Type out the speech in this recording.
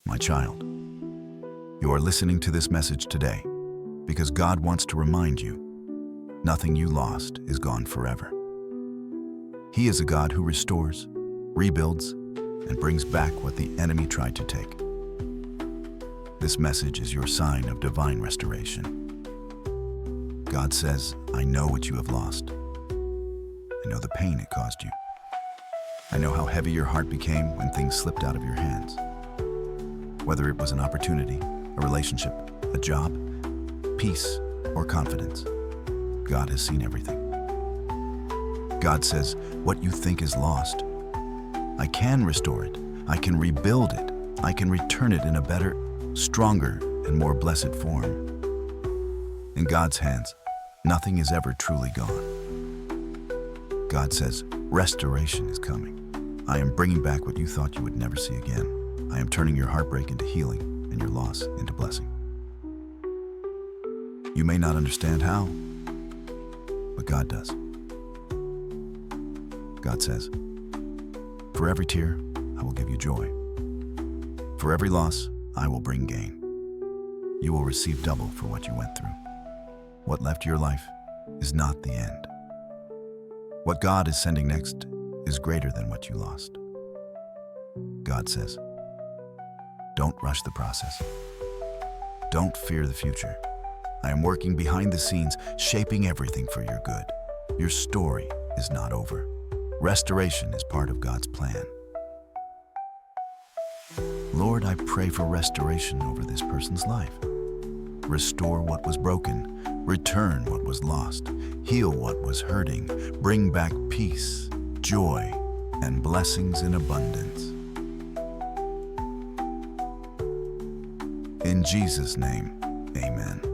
My child, you are listening to this message today because God wants to remind you nothing you lost is gone forever. He is a God who restores, rebuilds, and brings back what the enemy tried to take. This message is your sign of divine restoration. God says, I know what you have lost. I know the pain it caused you. I know how heavy your heart became when things slipped out of your hands. Whether it was an opportunity, a relationship, a job, peace, or confidence, God has seen everything. God says, what you think is lost, I can restore it. I can rebuild it. I can return it in a better, stronger, and more blessed form. In God's hands, nothing is ever truly gone. God says, restoration is coming. I am bringing back what you thought you would never see again. I am turning your heartbreak into healing and your loss into blessing. You may not understand how, but God does. God says, for every tear, I will give you joy. For every loss, I will bring gain. You will receive double for what you went through. What left your life is not the end. What God is sending next is greater than what you lost. God says, don't rush the process. Don't fear the future. I am working behind the scenes, shaping everything for your good. Your story is not over. Restoration is part of God's plan. Lord, I pray for restoration over this person's life. Restore what was broken, return what was lost, heal what was hurting, bring back peace, joy, and blessings in abundance. In Jesus' name, amen.